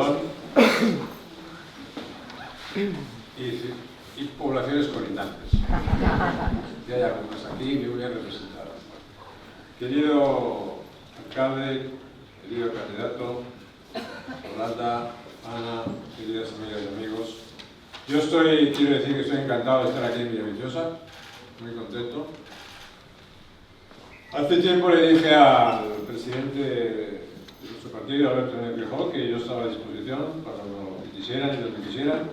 León y poblaciones colindantes. Ya hay algunas aquí, me voy a representar. Querido alcalde, querido candidato, Yolanda, Ana, queridas amigas y amigos, quiero decir que estoy encantado de estar aquí en Villaviciosa, muy contento. Hace tiempo le dije al presidente de nuestro partido, Alberto Núñez Feijóo, que yo estaba a disposición para lo que quisieran y lo que quisieran,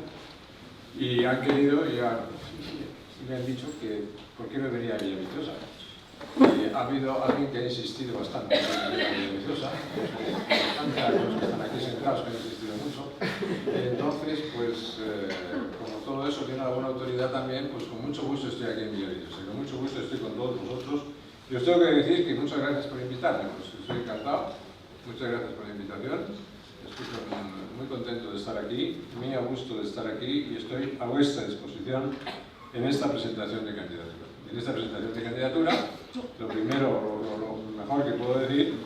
y han querido, y me han dicho que por qué me venía a Villaviciosa. Y ha habido alguien que ha insistido bastante en venir a Villaviciosa, los que están aquí sentados que han insistido mucho. Entonces, pues, como todo eso tiene alguna autoridad también, pues con mucho gusto estoy aquí en Villaviciosa, con mucho gusto estoy con todos vosotros. Y os tengo que decir que muchas gracias por invitarme, pues estoy encantado, muchas gracias por la invitación, estoy muy contento de estar aquí, muy a gusto de estar aquí y estoy a vuestra disposición en esta presentación de candidatura. En esta presentación de candidatura, lo primero, lo mejor que puedo decir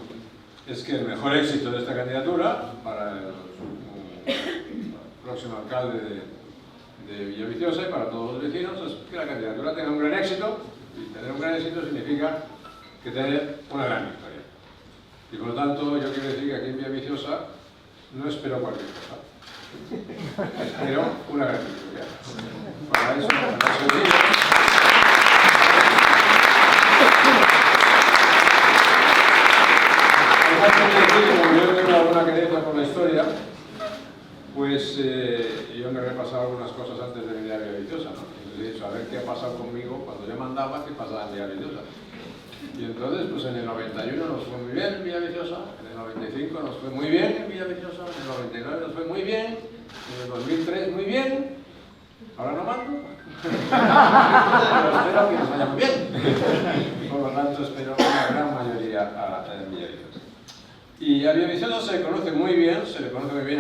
es que el mejor éxito de esta candidatura para el próximo alcalde de Villaviciosa y para todos los vecinos es que la candidatura tenga un gran éxito, y tener un gran éxito significa que tener una gran victoria. Y por lo tanto, yo quiero decir que aquí en Villaviciosa no espero cualquier cosa. Espero una gran victoria. Para eso como yo tengo alguna querencia por la historia, pues yo me he repasado algunas cosas antes de venir a Villaviciosa, ¿no? Entonces he dicho, a ver qué ha pasado conmigo cuando yo mandaba, qué pasaba en Villaviciosa. Y entonces, pues en el 91 nos fue muy bien en Villaviciosa, en el 95 nos fue muy bien en Villaviciosa, en el 99 nos fue muy bien, en el 2003 muy bien, ahora no mando. Pero espero que nos vaya muy bien. Por lo tanto, espero una gran mayoría en Villaviciosa. Y a Villaviciosa se le conoce muy bien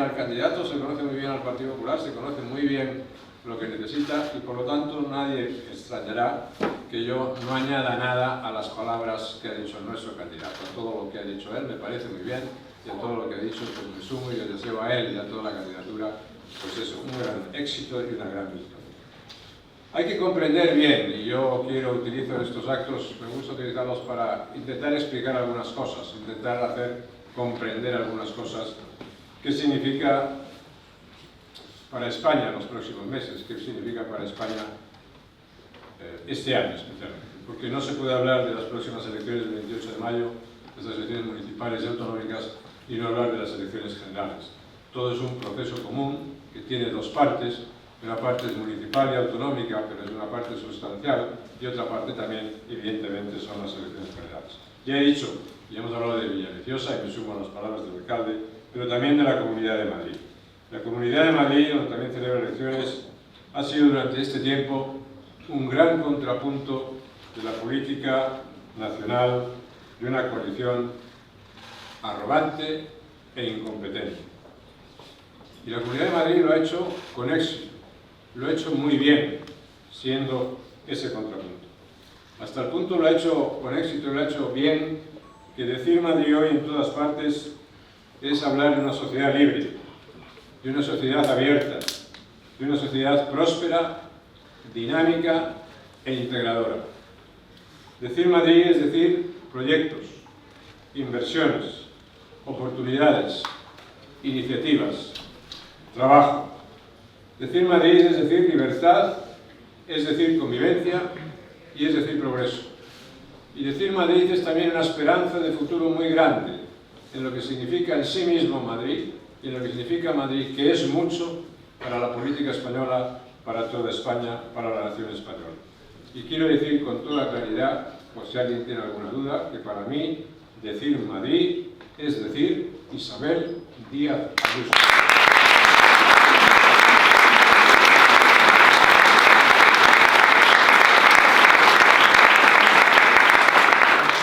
al candidato, se le conoce muy bien al Partido Popular, se conoce muy bien lo que necesita y por lo tanto nadie extrañará que yo no añada nada a las palabras que ha dicho nuestro candidato. A todo lo que ha dicho él me parece muy bien y a todo lo que ha dicho pues me sumo y le deseo a él y a toda la candidatura pues eso, un gran éxito y una gran victoria. Hay que comprender bien, y yo utilizo estos actos, me gusta utilizarlos para intentar explicar algunas cosas, intentar hacer comprender algunas cosas. ¿Qué significa para España en los próximos meses? ¿Qué significa para España este año especialmente? Porque no se puede hablar de las próximas elecciones del 28 de mayo, de las elecciones municipales y autonómicas, y no hablar de las elecciones generales. Todo es un proceso común que tiene dos partes. Una parte es municipal y autonómica, pero es una parte sustancial, y otra parte también, evidentemente, son las elecciones generales. Ya he dicho, y hemos hablado de Villaviciosa, y me sumo a las palabras del alcalde, pero también de la Comunidad de Madrid. La Comunidad de Madrid, donde también celebra elecciones, ha sido durante este tiempo un gran contrapunto de la política nacional de una coalición arrogante e incompetente. Y la Comunidad de Madrid lo ha hecho con éxito, lo ha hecho muy bien, siendo ese contrapunto. Hasta el punto lo ha hecho con éxito, lo ha hecho bien, que decir Madrid hoy en todas partes es hablar de una sociedad libre, de una sociedad abierta, de una sociedad próspera, dinámica e integradora. Decir Madrid es decir proyectos, inversiones, oportunidades, iniciativas, trabajo. Decir Madrid es decir libertad, es decir convivencia y es decir progreso. Y decir Madrid es también una esperanza de futuro muy grande en lo que significa en sí mismo Madrid y en lo que significa Madrid, que es mucho para la política española, para toda España, para la nación española. Y quiero decir con toda claridad, por si alguien tiene alguna duda, que para mí decir Madrid es decir Isabel Díaz Ayuso.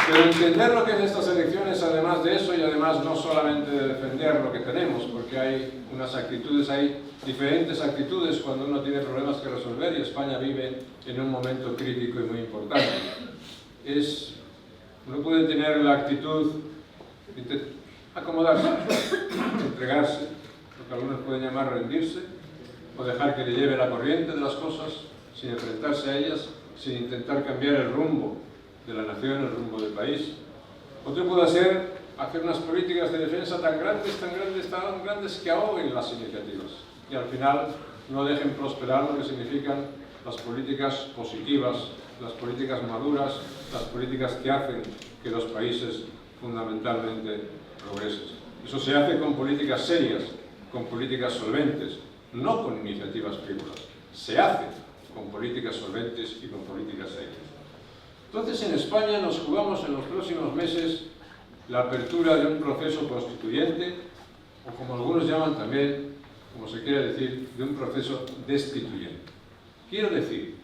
Pero entender lo que es estas elecciones, además de eso, y además no solamente de defender lo que tenemos, porque hay unas actitudes, hay diferentes actitudes cuando uno tiene problemas que resolver y España vive en un momento crítico y muy importante. Uno puede tener la actitud de acomodarse, entregarse, lo que algunos pueden llamar rendirse, o dejar que le lleve la corriente de las cosas, sin enfrentarse a ellas, sin intentar cambiar el rumbo de la nación, el rumbo del país. Otro puede ser hacer unas políticas de defensa tan grandes que ahoguen las iniciativas y al final no dejen prosperar lo que significan las políticas positivas, las políticas maduras, las políticas que hacen que los países fundamentalmente progresen. Eso se hace con políticas serias, con políticas solventes, no con iniciativas frívolas. Se hace con políticas solventes y con políticas serias. Entonces, en España nos jugamos en los próximos meses la apertura de un proceso constituyente, o como algunos llaman también, como se quiere decir, de un proceso destituyente. Quiero decir,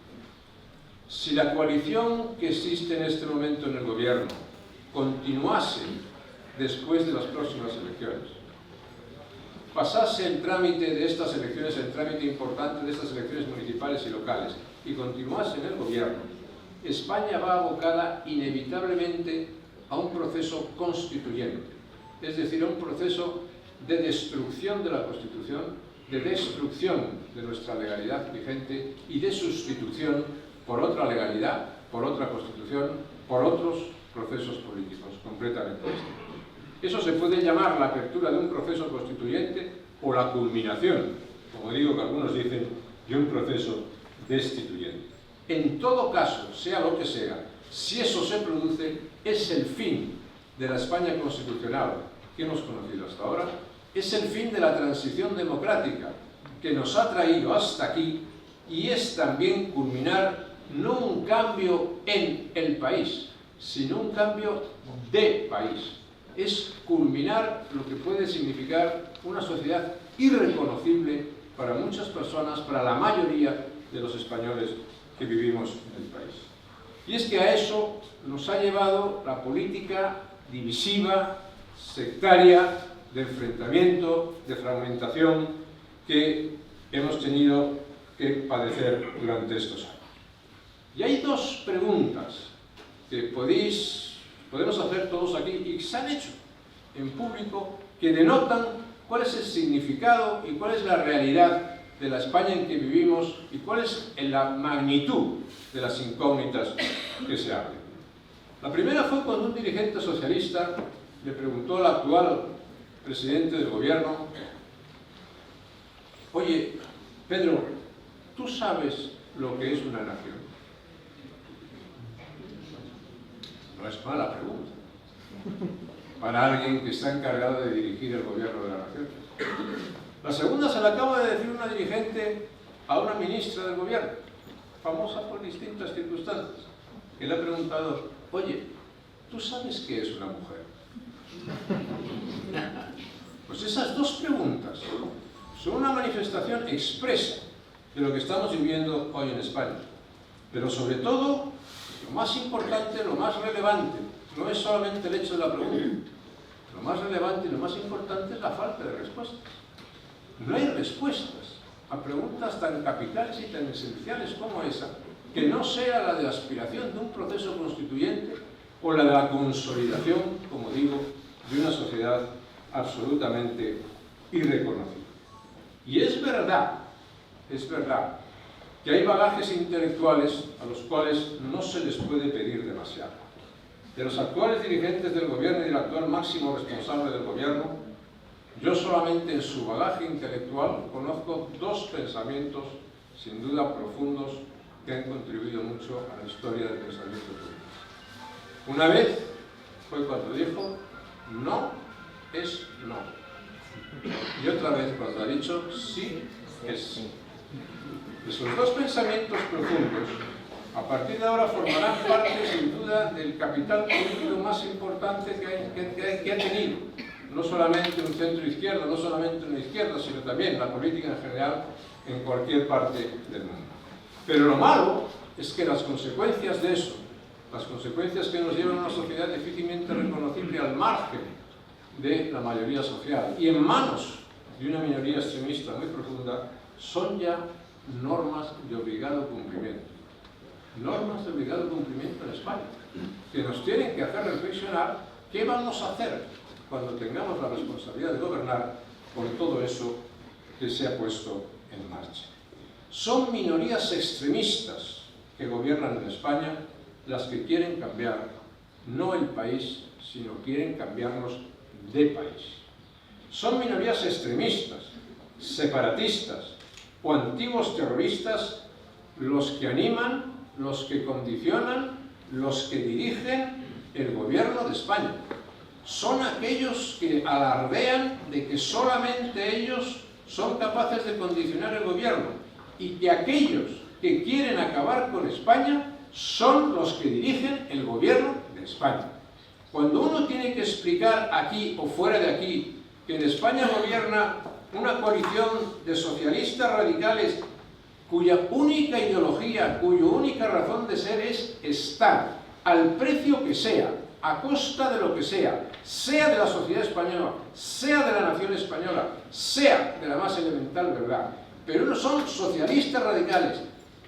si la coalición que existe en este momento en el gobierno continuase después de las próximas elecciones, pasase el trámite de estas elecciones, el trámite importante de estas elecciones municipales y locales, y continuase en el gobierno, España va abocada inevitablemente a un proceso constituyente, es decir, a un proceso de destrucción de la Constitución, de destrucción de nuestra legalidad vigente y de sustitución por otra legalidad, por otra Constitución, por otros procesos políticos completamente distintos. Eso se puede llamar la apertura de un proceso constituyente o la culminación, como digo que algunos dicen, de un proceso destituyente. En todo caso, sea lo que sea, si eso se produce, es el fin de la España constitucional que hemos conocido hasta ahora, es el fin de la transición democrática que nos ha traído hasta aquí y es también culminar no un cambio en el país, sino un cambio de país. Es culminar lo que puede significar una sociedad irreconocible para muchas personas, para la mayoría de los españoles que vivimos en el país. Y es que a eso nos ha llevado la política divisiva, sectaria, de enfrentamiento, de fragmentación que hemos tenido que padecer durante estos años. Y hay dos preguntas que podemos hacer todos aquí y que se han hecho en público que denotan cuál es el significado y cuál es la realidad de la España en que vivimos y cuál es la magnitud de las incógnitas que se abren. La primera fue cuando un dirigente socialista le preguntó al actual presidente del gobierno: oye, Pedro, ¿tú sabes lo que es una nación? No es mala pregunta para alguien que está encargado de dirigir el gobierno de la nación. La segunda se la acaba de decir una dirigente a una ministra del gobierno, famosa por distintas circunstancias, que le ha preguntado: oye, ¿tú sabes qué es una mujer? Pues esas dos preguntas son una manifestación expresa de lo que estamos viviendo hoy en España. Pero sobre todo, lo más importante, lo más relevante, no es solamente el hecho de la pregunta. Lo más relevante y lo más importante es la falta de respuestas. No hay respuestas a preguntas tan capitales y tan esenciales como esa, que no sea la de la aspiración de un proceso constituyente o la de la consolidación, como digo, de una sociedad absolutamente irreconocible. Y es verdad que hay bagajes intelectuales a los cuales no se les puede pedir demasiado. De los actuales dirigentes del gobierno y del actual máximo responsable del gobierno, yo solamente en su bagaje intelectual conozco dos pensamientos, sin duda profundos, que han contribuido mucho a la historia del pensamiento público. Una vez fue cuando dijo: no es no. Y otra vez cuando ha dicho: sí es sí. Esos dos pensamientos profundos, a partir de ahora, formarán parte, sin duda, del capital político más importante que ha tenido. No solamente un centro izquierdo, no solamente una izquierda, sino también la política en general en cualquier parte del mundo. Pero lo malo es que las consecuencias de eso, las consecuencias que nos llevan a una sociedad difícilmente reconocible al margen de la mayoría social y en manos de una minoría extremista muy profunda, son ya normas de obligado cumplimiento. Normas de obligado cumplimiento en España, que nos tienen que hacer reflexionar qué vamos a hacer cuando tengamos la responsabilidad de gobernar con todo eso que se ha puesto en marcha. Son minorías extremistas que gobiernan en España las que quieren cambiar no el país, sino quieren cambiarnos de país. Son minorías extremistas, separatistas o antiguos terroristas los que animan, los que condicionan, los que dirigen el gobierno de España. Son aquellos que alardean de que solamente ellos son capaces de condicionar el gobierno y que aquellos que quieren acabar con España son los que dirigen el gobierno de España. Cuando uno tiene que explicar aquí o fuera de aquí que en España gobierna una coalición de socialistas radicales cuya única ideología, cuya única razón de ser es estar al precio que sea, a costa de lo que sea, sea de la sociedad española, sea de la nación española, sea de la más elemental verdad, pero no son socialistas radicales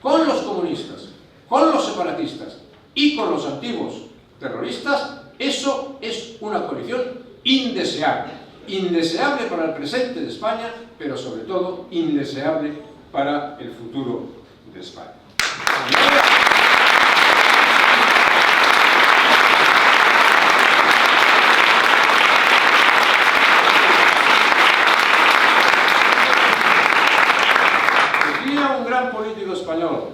con los comunistas, con los separatistas y con los antiguos terroristas, eso es una coalición indeseable. Indeseable para el presente de España, pero sobre todo indeseable para el futuro de España. Decía un gran político español,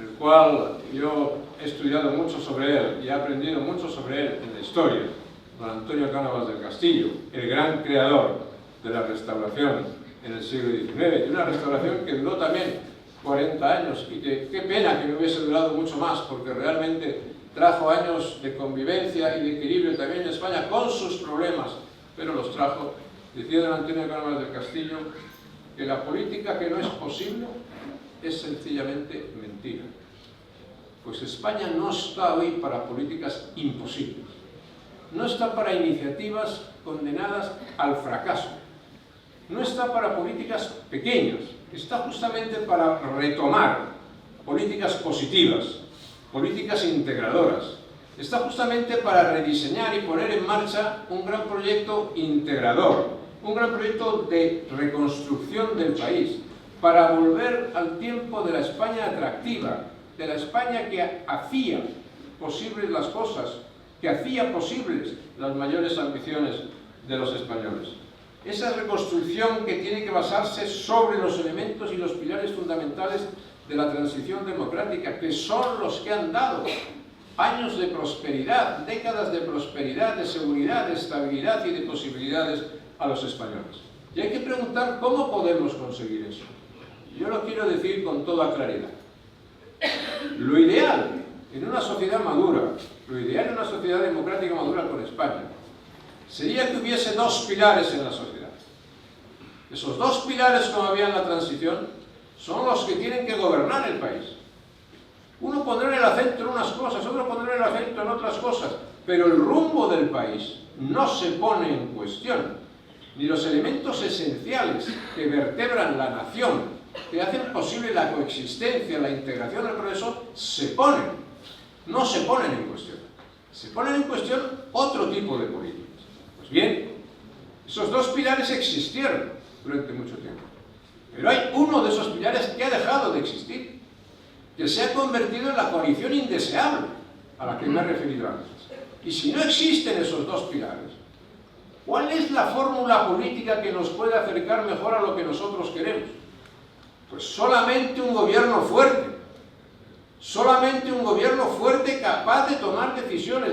el cual yo he estudiado mucho sobre él y he aprendido mucho sobre él en la historia, don Antonio Cánovas del Castillo, el gran creador de la restauración en el siglo XIX, y una restauración que duró también 40 años, y que qué pena que no hubiese durado mucho más, porque realmente trajo años de convivencia y de equilibrio también en España, con sus problemas, pero los trajo. Decía don Antonio Cánovas del Castillo que la política que no es posible es sencillamente mentira. Pues España no está hoy para políticas imposibles. No está para iniciativas condenadas al fracaso. No está para políticas pequeñas. Está justamente para retomar políticas positivas, políticas integradoras. Está justamente para rediseñar y poner en marcha un gran proyecto integrador, un gran proyecto de reconstrucción del país, para volver al tiempo de la España atractiva, de la España que hacía posibles las cosas, que hacía posibles las mayores ambiciones de los españoles. Esa reconstrucción que tiene que basarse sobre los elementos y los pilares fundamentales de la transición democrática, que son los que han dado años de prosperidad, décadas de prosperidad, de seguridad, de estabilidad y de posibilidades a los españoles. Y hay que preguntar cómo podemos conseguir eso. Yo lo quiero decir con toda claridad. Lo ideal en una sociedad madura, lo ideal en una sociedad democrática madura con España, sería que hubiese dos pilares en la sociedad. Esos dos pilares, como había en la transición, son los que tienen que gobernar el país. Uno pondrá el acento en unas cosas, otro pondrá el acento en otras cosas, pero el rumbo del país no se pone en cuestión, ni los elementos esenciales que vertebran la nación, que hacen posible la coexistencia, la integración, el progreso, no se ponen en cuestión. Se ponen en cuestión otro tipo de políticas. Pues bien, esos dos pilares existieron durante mucho tiempo. Pero hay uno de esos pilares que ha dejado de existir, que se ha convertido en la coalición indeseable a la que me he referido antes. Y si no existen esos dos pilares, ¿cuál es la fórmula política que nos puede acercar mejor a lo que nosotros queremos? Pues solamente un gobierno fuerte. Solamente un gobierno fuerte capaz de tomar decisiones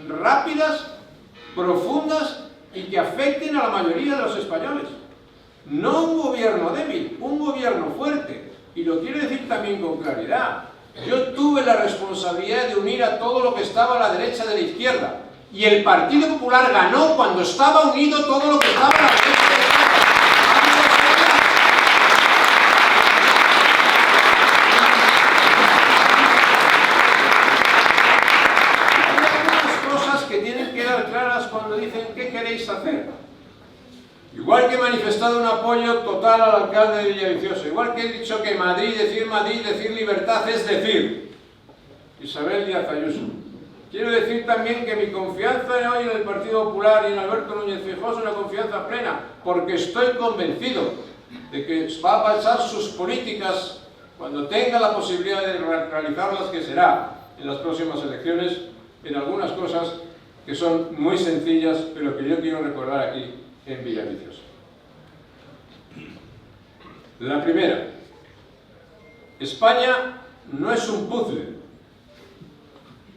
rápidas, profundas y que afecten a la mayoría de los españoles. No un gobierno débil, un gobierno fuerte. Y lo quiero decir también con claridad. Yo tuve la responsabilidad de unir a todo lo que estaba a la derecha de la izquierda. Y el Partido Popular ganó cuando estaba unido todo lo que estaba a la derecha de la izquierda. Cuando dicen ¿qué queréis hacer? Igual que he manifestado un apoyo total al alcalde de Villaviciosa, igual que he dicho que Madrid, decir libertad es decir Isabel Díaz Ayuso. Quiero decir también que mi confianza hoy en el Partido Popular y en Alberto Núñez Feijóo es una confianza plena, porque estoy convencido de que va a basar sus políticas, cuando tenga la posibilidad de realizarlas, que será en las próximas elecciones, en algunas cosas que son muy sencillas, pero que yo quiero recordar aquí en Villaviciosa. La primera: España no es un puzzle.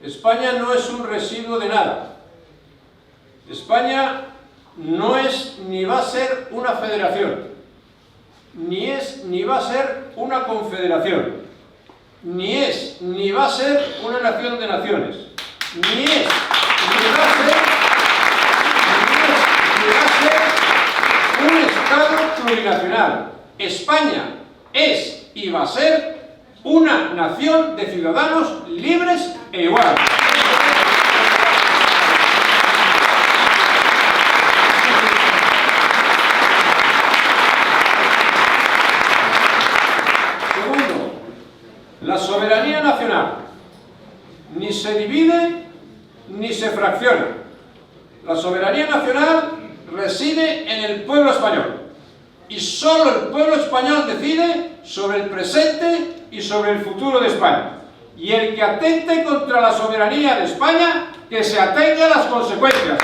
España no es un residuo de nada. España no es ni va a ser una federación, ni es ni va a ser una confederación, ni es ni va a ser una nación de naciones, ni es ni va a ser un Estado plurinacional. España es y va a ser una nación de ciudadanos libres e iguales. Segundo, la soberanía nacional ni se divide ni se fracciona. La soberanía nacional reside en el pueblo español. Y solo el pueblo español decide sobre el presente y sobre el futuro de España. Y el que atente contra la soberanía de España, que se atenga a las consecuencias.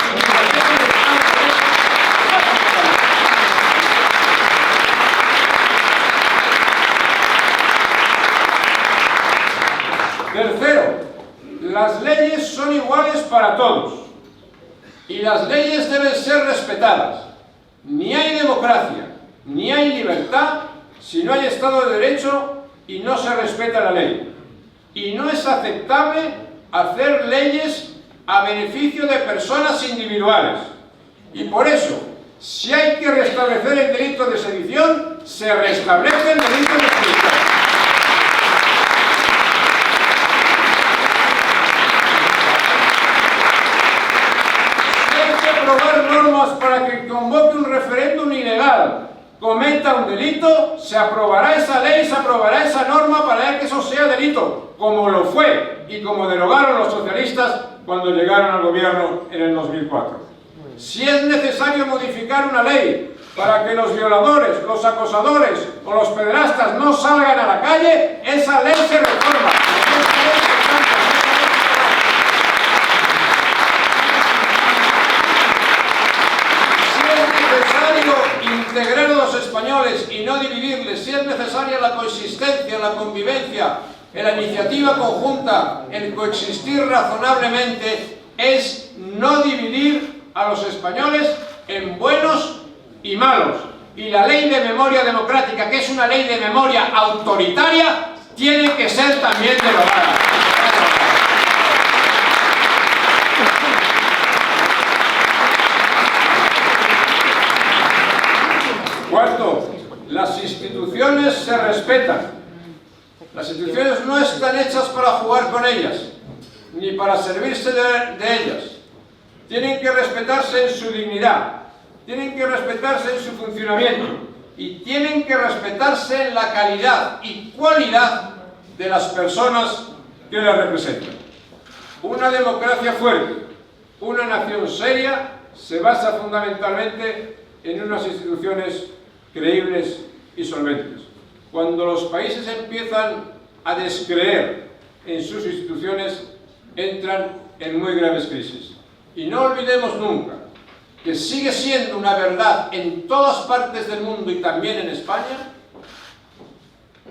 Tercero, las leyes son iguales para todos. Y las leyes deben ser respetadas. Ni hay democracia, ni hay libertad si no hay Estado de Derecho y no se respeta la ley. Y no es aceptable hacer leyes a beneficio de personas individuales. Y por eso, si hay que restablecer el delito de sedición, se restablece el delito de sedición. Si hay que aprobar normas para que convoque un referéndum ilegal, cometa un delito, se aprobará esa ley, se aprobará esa norma para que eso sea delito, como lo fue y como derogaron los socialistas cuando llegaron al gobierno en el 2004. Si es necesario modificar una ley para que los violadores, los acosadores o los pederastas no salgan a la calle, esa ley se reforma. Integrar a los españoles y no dividirles, si es necesaria la coexistencia, la convivencia, la iniciativa conjunta, el coexistir razonablemente, es no dividir a los españoles en buenos y malos. Y la ley de memoria democrática, que es una ley de memoria autoritaria, tiene que ser también derogada. Cuarto, las instituciones se respetan. Las instituciones no están hechas para jugar con ellas, ni para servirse de ellas. Tienen que respetarse en su dignidad, tienen que respetarse en su funcionamiento y tienen que respetarse en la calidad y cualidad de las personas que las representan. Una democracia fuerte, una nación seria, se basa fundamentalmente en unas instituciones creíbles y solventes. Cuando los países empiezan a descreer en sus instituciones, entran en muy graves crisis. Y no olvidemos nunca que sigue siendo una verdad en todas partes del mundo y también en España,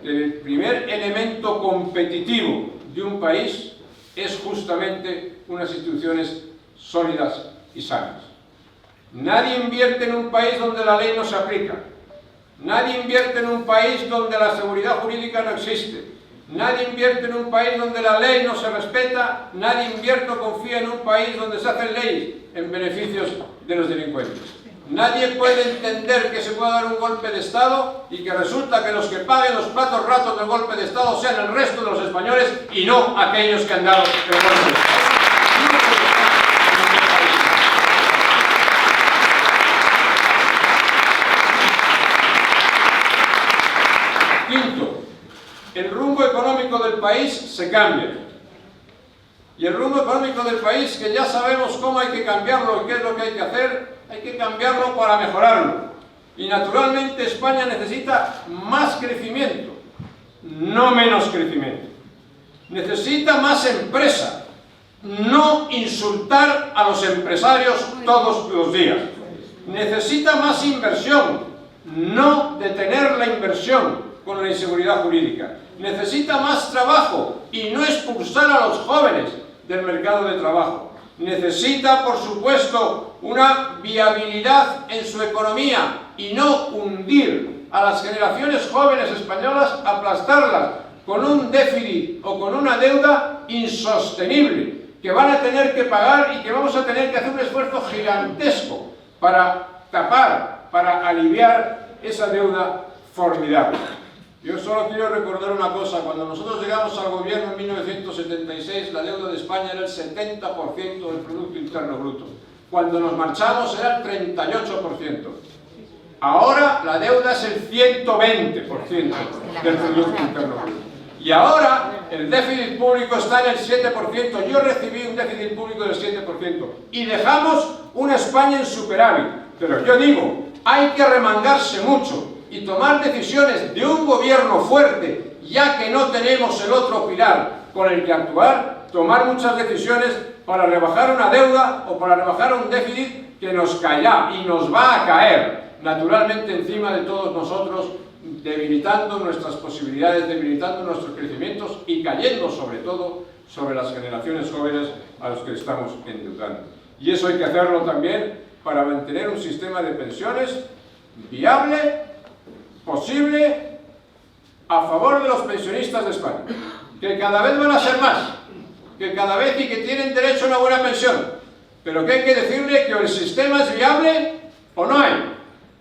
que el primer elemento competitivo de un país es justamente unas instituciones sólidas y sanas. Nadie invierte en un país donde la ley no se aplica. Nadie invierte en un país donde la seguridad jurídica no existe. Nadie invierte en un país donde la ley no se respeta. Nadie invierte o confía en un país donde se hacen leyes en beneficios de los delincuentes. Nadie puede entender que se pueda dar un golpe de Estado y que resulta que los que paguen los platos rotos del golpe de Estado sean el resto de los españoles y no aquellos que han dado el golpe de Estado. Quinto, el rumbo económico del país se cambia. Y el rumbo económico del país, que ya sabemos cómo hay que cambiarlo y qué es lo que hay que hacer, hay que cambiarlo para mejorarlo. Y naturalmente España necesita más crecimiento, no menos crecimiento. Necesita más empresa, no insultar a los empresarios todos los días. Necesita más inversión, no detener la inversión con la inseguridad jurídica. Necesita más trabajo y no expulsar a los jóvenes del mercado de trabajo. Necesita, por supuesto, una viabilidad en su economía y no hundir a las generaciones jóvenes españolas, aplastarlas con un déficit o con una deuda insostenible que van a tener que pagar y que vamos a tener que hacer un esfuerzo gigantesco para tapar, para aliviar esa deuda formidable. Yo solo quiero recordar una cosa: cuando nosotros llegamos al gobierno en 1976, la deuda de España era el 70% del Producto Interno Bruto. Cuando nos marchamos era el 38%. Ahora la deuda es el 120% del Producto Interno Bruto. Y ahora el déficit público está en el 7%. Yo recibí un déficit público del 7%. Y dejamos una España en superávit. Pero yo digo, hay que remangarse mucho y tomar decisiones de un gobierno fuerte, ya que no tenemos el otro pilar con el que actuar, tomar muchas decisiones para rebajar una deuda o para rebajar un déficit que nos caerá y nos va a caer, naturalmente, encima de todos nosotros, debilitando nuestras posibilidades, debilitando nuestros crecimientos y cayendo sobre todo sobre las generaciones jóvenes a los que estamos endeudando. Y eso hay que hacerlo también para mantener un sistema de pensiones viable, posible, a favor de los pensionistas de España, que cada vez van a ser más, que cada vez y que tienen derecho a una buena pensión, pero que hay que decirle que o el sistema es viable o no hay.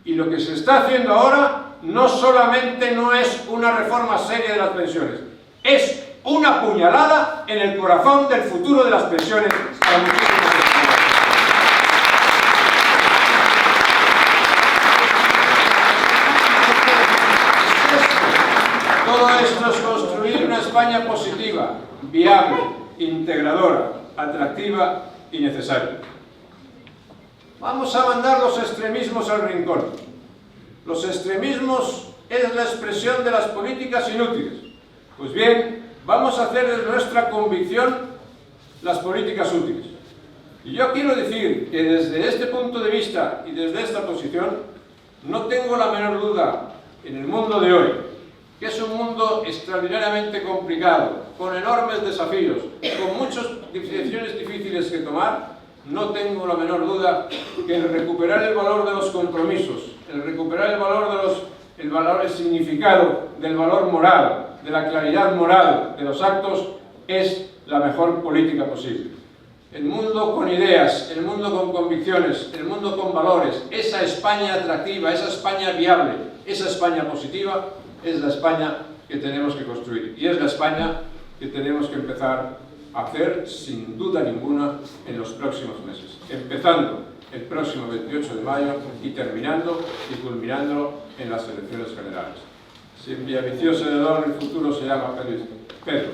Y lo que se está haciendo ahora no solamente no es una reforma seria de las pensiones, es una puñalada en el corazón del futuro de las pensiones para muchísimas personas. Todo esto es construir una España positiva, viable, integradora, atractiva y necesaria. Vamos a mandar los extremismos al rincón. Los extremismos es la expresión de las políticas inútiles. Pues bien, vamos a hacer de nuestra convicción las políticas útiles. Y yo quiero decir que desde este punto de vista y desde esta posición, no tengo la menor duda en el mundo de hoy, que es un mundo extraordinariamente complicado, con enormes desafíos, con muchas decisiones difíciles que tomar. No tengo la menor duda que el recuperar el valor de los compromisos, el recuperar el significado del valor moral, de la claridad moral de los actos, es la mejor política posible. El mundo con ideas, el mundo con convicciones, el mundo con valores, esa España atractiva, esa España viable, esa España positiva, es la España que tenemos que construir. Y es la España que tenemos que empezar a hacer, sin duda ninguna, en los próximos meses. Empezando el próximo 28 de mayo y terminando y culminando en las elecciones generales. Si en Villaviciosa de Odón el futuro se llama Pedro,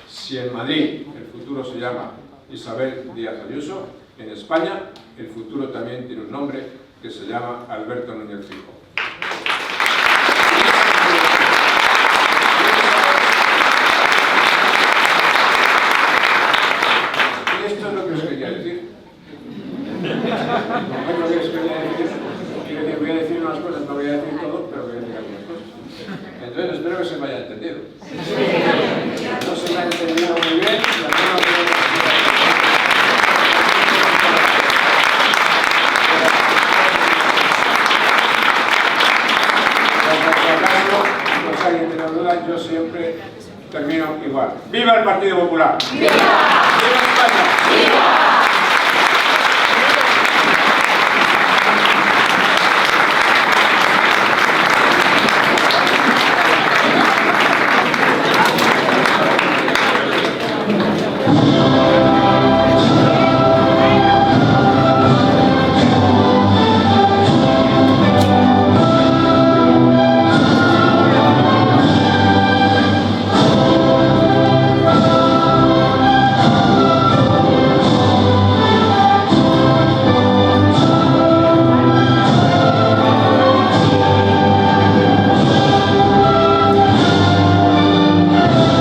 si en Madrid el futuro se llama Isabel Díaz Ayuso, en España el futuro también tiene un nombre que se llama Alberto Núñez Feijóo. Esto es lo que os quería decir. No es lo que os quería decir. Voy a decir unas cosas, no voy a decir todo, pero voy a decir algunas cosas. Entonces espero que se me haya entendido. No se me ha entendido muy bien. Si alguien tiene dudas, yo siempre termino igual. ¡Viva el Partido Popular! ¡Viva! ¡Viva España! ¡Viva!